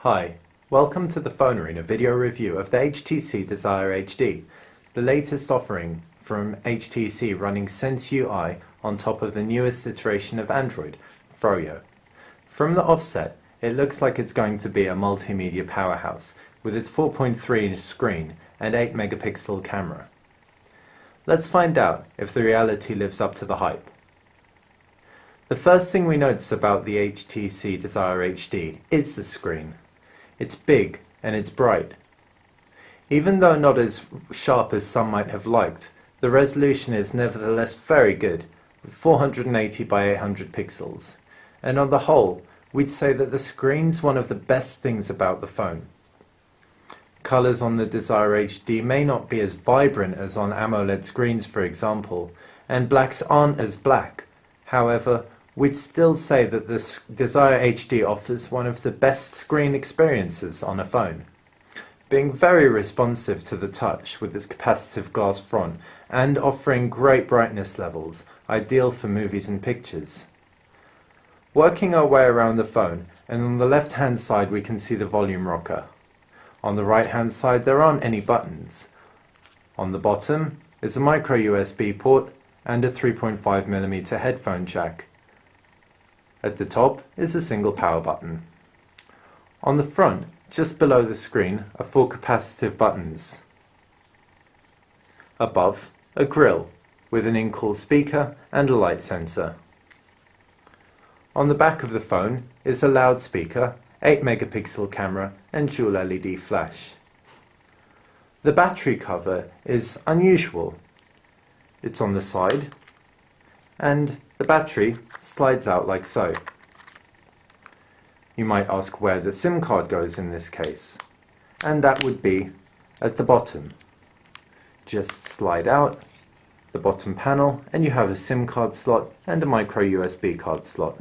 Hi, welcome to the Phone Arena video review of the HTC Desire HD, the latest offering from HTC running Sense UI on top of the newest iteration of Android, Froyo. From the offset, it looks like it's going to be a multimedia powerhouse with its 4.3-inch screen and 8-megapixel camera. Let's find out if the reality lives up to the hype. The first thing we notice about the HTC Desire HD is the screen. It's big and it's bright. Even though not as sharp as some might have liked, the resolution is nevertheless very good, with 480 by 800 pixels. And on the whole, we'd say that the screen's one of the best things about the phone. Colors on the Desire HD may not be as vibrant as on AMOLED screens, for example, and blacks aren't as black. However, we'd still say that the Desire HD offers one of the best screen experiences on a phone, being very responsive to the touch with its capacitive glass front and offering great brightness levels, ideal for movies and pictures. Working our way around the phone, and on the left hand side we can see the volume rocker. On the right hand side there aren't any buttons. On the bottom is a micro USB port and a 3.5mm headphone jack. At the top is a single power button. On the front, just below the screen, are 4 capacitive buttons. Above, a grille with an in-call speaker and a light sensor. On the back of the phone is a loudspeaker, 8-megapixel camera and dual LED flash. The battery cover is unusual. It's on the side and the battery slides out like so. You might ask where the SIM card goes in this case, and that would be at the bottom. Just slide out the bottom panel and you have a SIM card slot and a micro USB card slot.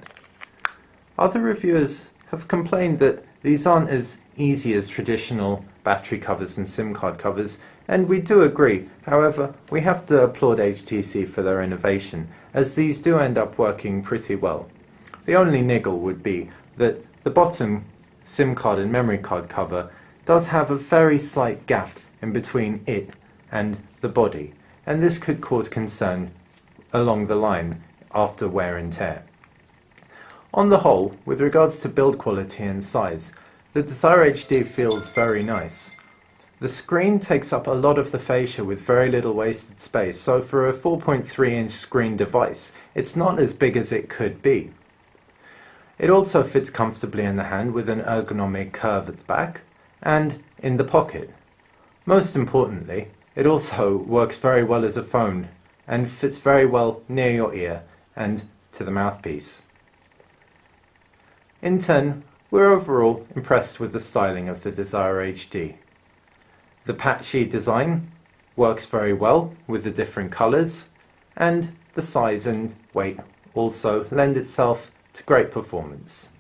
Other reviewers have complained that these aren't as easy as traditional battery covers and SIM card covers, and we do agree. However, we have to applaud HTC for their innovation, as these do end up working pretty well. The only niggle would be that the bottom SIM card and memory card cover does have a very slight gap in between it and the body, and this could cause concern along the line after wear and tear. On the whole, with regards to build quality and size, the Desire HD feels very nice. The screen takes up a lot of the fascia with very little wasted space, so for a 4.3-inch screen device, it's not as big as it could be. It also fits comfortably in the hand with an ergonomic curve at the back and in the pocket. Most importantly, it also works very well as a phone and fits very well near your ear and to the mouthpiece. In turn, we're overall impressed with the styling of the Desire HD. The patchy design works very well with the different colors, and the size and weight also lend itself to great performance.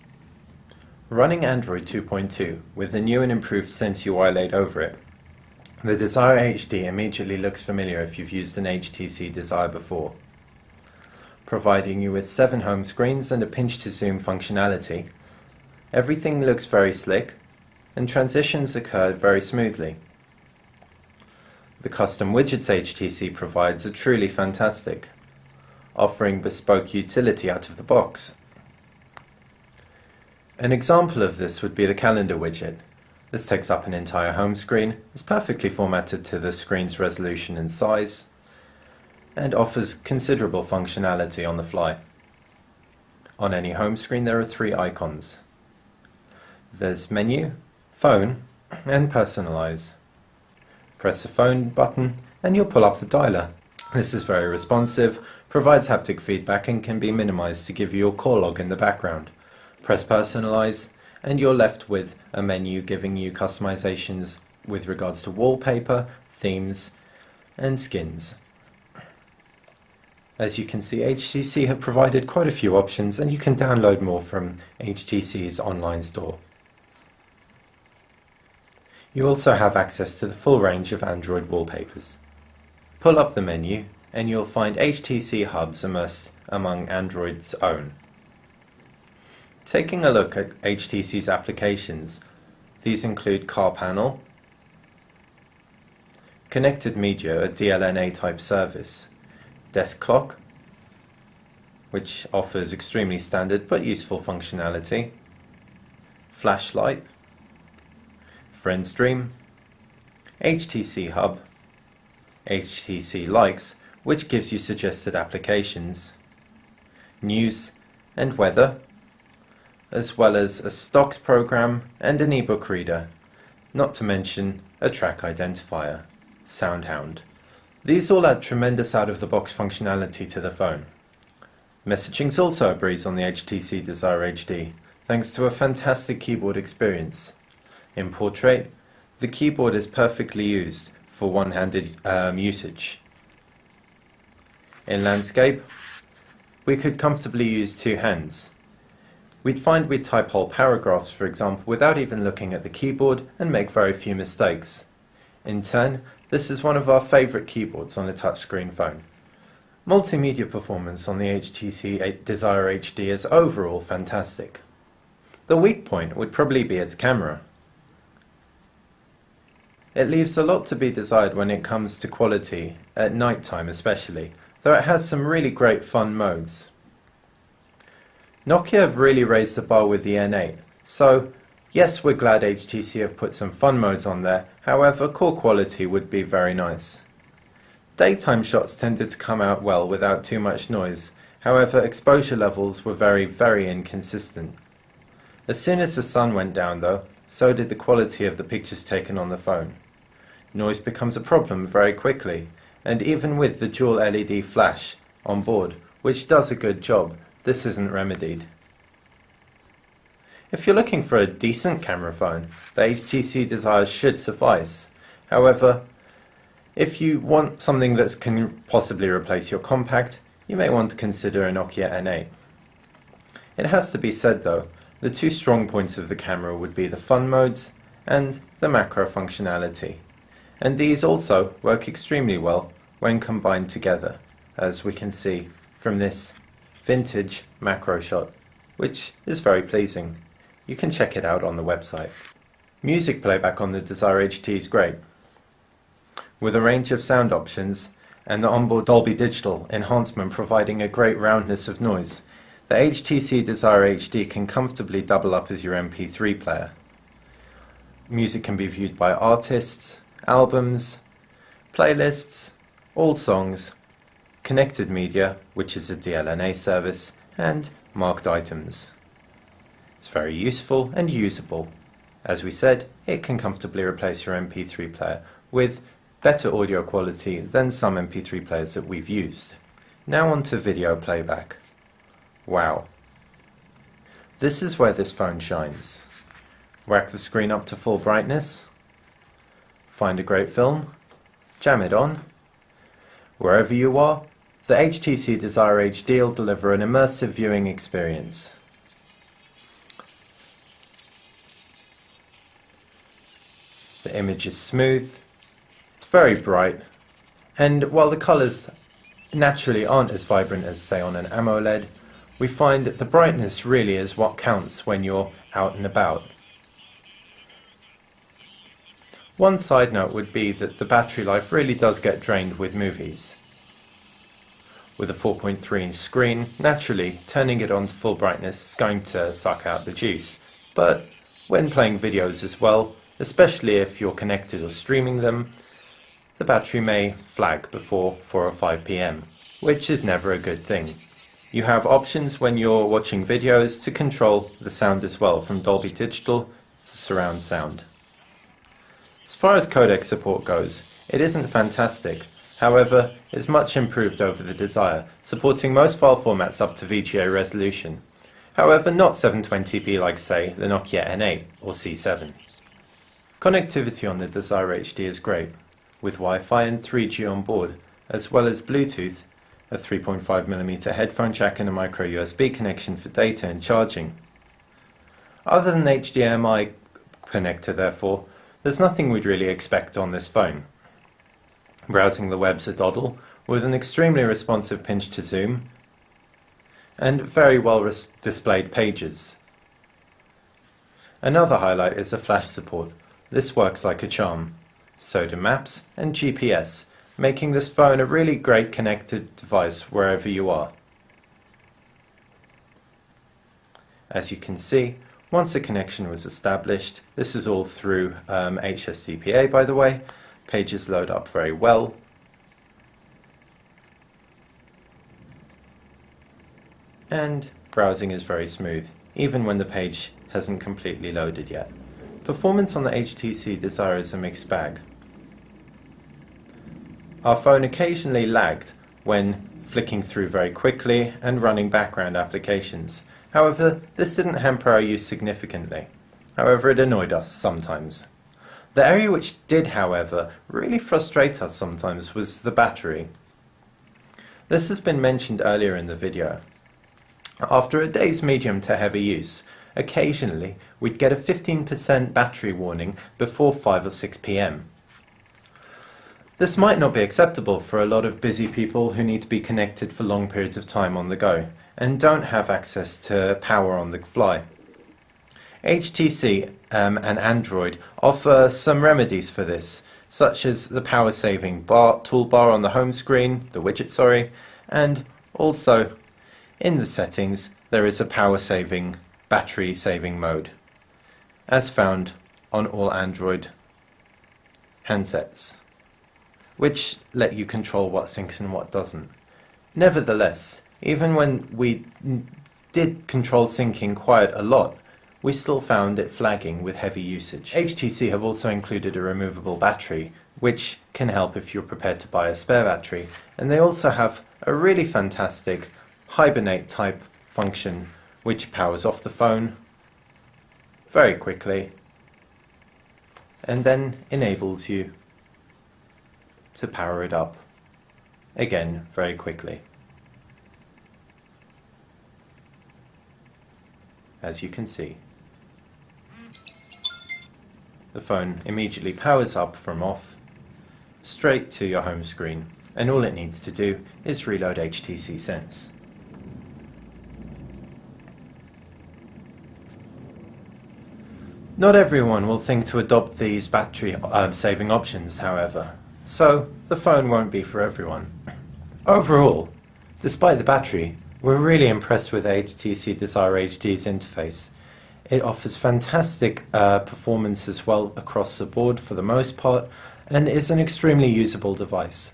Running Android 2.2 with the new and improved Sense UI laid over it, the Desire HD immediately looks familiar if you've used an HTC Desire before. Providing you with 7 home screens and a pinch to zoom functionality, everything looks very slick and transitions occur very smoothly. The custom widgets HTC provides are truly fantastic, offering bespoke utility out of the box. An example of this would be the calendar widget. This takes up an entire home screen, is perfectly formatted to the screen's resolution and size, and offers considerable functionality on the fly. On any home screen there are 3 icons. There's Menu, Phone, and Personalize. Press the phone button and you'll pull up the dialer. This is very responsive, provides haptic feedback and can be minimized to give you your call log in the background. Press Personalize and you're left with a menu giving you customizations with regards to wallpaper, themes, and skins. As you can see, HTC have provided quite a few options, and you can download more from HTC's online store. You also have access to the full range of Android wallpapers. Pull up the menu and you'll find HTC hubs immersed among Android's own. Taking a look at HTC's applications, These include car panel, connected media, a DLNA type service, desk clock, which offers extremely standard but useful functionality, flashlight, friend stream, HTC hub, HTC likes, which gives you suggested applications, news and weather, as well as a stocks program and an ebook reader, not to mention a track identifier, SoundHound. These all add tremendous out-of-the-box functionality to the phone. Messaging's also a breeze on the HTC Desire HD, thanks to a fantastic keyboard experience. In portrait, the keyboard is perfectly used for one-handed usage. In landscape, we could comfortably use two hands. We'd find we'd type whole paragraphs, for example, without even looking at the keyboard and make very few mistakes. In turn, this is one of our favourite keyboards on a touchscreen phone. Multimedia performance on the HTC Desire HD is overall fantastic. The weak point would probably be its camera. It leaves a lot to be desired when it comes to quality, at night time especially, though it has some really great fun modes. Nokia have really raised the bar with the N8, so yes, we're glad HTC have put some fun modes on there, however core quality would be very nice. Daytime shots tended to come out well without too much noise, however exposure levels were very inconsistent. As soon as the sun went down though, so did the quality of the pictures taken on the phone. Noise becomes a problem very quickly, and even with the dual LED flash on board, which does a good job, this isn't remedied. If you're looking for a decent camera phone, the HTC Desire should suffice. However, if you want something that can possibly replace your compact, you may want to consider a Nokia N8. It has to be said though, the two strong points of the camera would be the fun modes and the macro functionality. And these also work extremely well when combined together, as we can see from this vintage macro shot, which is very pleasing. You can check it out on the website. Music playback on the Desire HT is great, with a range of sound options and the onboard Dolby Digital enhancement providing a great roundness of noise. The HTC Desire HD can comfortably double up as your MP3 player. Music can be viewed by artists, albums, playlists, all songs, connected media, which is a DLNA service, and marked items. It's very useful and usable. As we said, it can comfortably replace your MP3 player with better audio quality than some MP3 players that we've used. Now on to video playback. Wow. This is where this phone shines. Whack the screen up to full brightness, find a great film, jam it on. Wherever you are, the HTC Desire HD will deliver an immersive viewing experience. The image is smooth, it's very bright, and while the colours naturally aren't as vibrant as say on an AMOLED, we find that the brightness really is what counts when you're out and about. One side note would be that the battery life really does get drained with movies. With a 4.3-inch screen, naturally turning it on to full brightness is going to suck out the juice, but when playing videos as well, especially if you're connected or streaming them, the battery may flag before 4 or 5 p.m, which is never a good thing. You have options when you're watching videos to control the sound as well, from Dolby Digital to surround sound. As far as codec support goes, it isn't fantastic, however, it's much improved over the Desire, supporting most file formats up to VGA resolution. However, not 720p like say the Nokia N8 or C7. Connectivity on the Desire HD is great, with Wi-Fi and 3G on board, as well as Bluetooth, a 3.5mm headphone jack and a micro USB connection for data and charging. Other than HDMI connector therefore, there's nothing we'd really expect on this phone. Browsing the web's a doddle, with an extremely responsive pinch to zoom, and very well displayed pages. Another highlight is the flash support. This works like a charm. So do maps and GPS, making this phone a really great connected device wherever you are. As you can see, once a connection was established, this is all through HTTPA by the way, pages load up very well. And browsing is very smooth, even when the page hasn't completely loaded yet. Performance on the HTC Desire is a mixed bag. Our phone occasionally lagged when flicking through very quickly and running background applications. However, this didn't hamper our use significantly. However, it annoyed us sometimes. The area which did, however, really frustrate us sometimes was the battery. This has been mentioned earlier in the video. After a day's medium to heavy use, occasionally we'd get a 15% battery warning before 5 or 6 p.m. This might not be acceptable for a lot of busy people who need to be connected for long periods of time on the go and don't have access to power on the fly. HTC and Android offer some remedies for this, such as the power saving toolbar on the home screen, the widget, and also in the settings there is a power saving, battery saving mode, as found on all Android handsets, which let you control what syncs and what doesn't. Nevertheless, even when we did control syncing quite a lot, we still found it flagging with heavy usage. HTC have also included a removable battery, which can help if you're prepared to buy a spare battery, and they also have a really fantastic hibernate type function which powers off the phone very quickly and then enables you to power it up again very quickly. As you can see, the phone immediately powers up from off straight to your home screen, and all it needs to do is reload HTC Sense. Not everyone will think to adopt these battery saving options, however, so the phone won't be for everyone. Overall, despite the battery, we're really impressed with HTC Desire HD's interface. It offers fantastic performance as well across the board for the most part, and is an extremely usable device.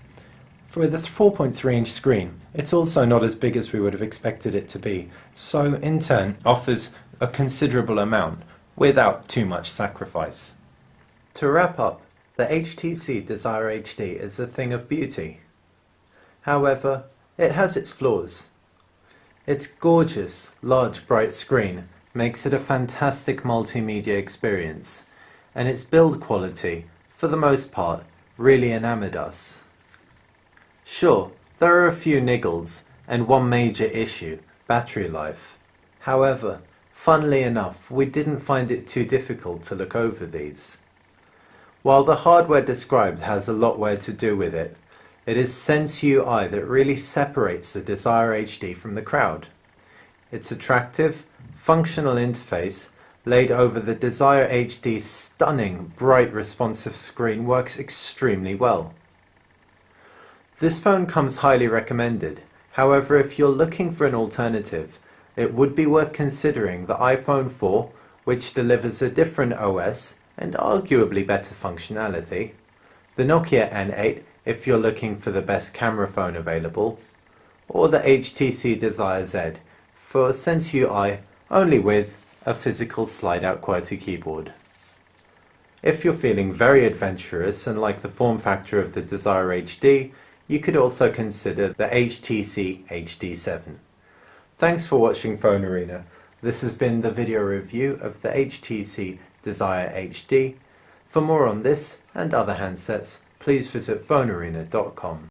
For the 4.3-inch screen, it's also not as big as we would have expected it to be, so in turn offers a considerable amount without too much sacrifice. To wrap up, the HTC Desire HD is a thing of beauty. However, it has its flaws. Its gorgeous, large, bright screen makes it a fantastic multimedia experience, and its build quality, for the most part, really enamored us. Sure, there are a few niggles, and one major issue, battery life. However, funnily enough, we didn't find it too difficult to look over these. While the hardware described has a lot more to do with it, it is Sense UI that really separates the Desire HD from the crowd. Its attractive, functional interface laid over the Desire HD's stunning, bright, responsive screen works extremely well. This phone comes highly recommended. However, if you're looking for an alternative, it would be worth considering the iPhone 4, which delivers a different OS and arguably better functionality, the Nokia N8 if you're looking for the best camera phone available, or the HTC Desire Z for Sense UI only with a physical slide-out QWERTY keyboard. If you're feeling very adventurous and like the form factor of the Desire HD, you could also consider the HTC HD7. Thanks for watching Phone Arena. This has been the video review of the HTC Desire HD. For more on this and other handsets, please visit phonearena.com.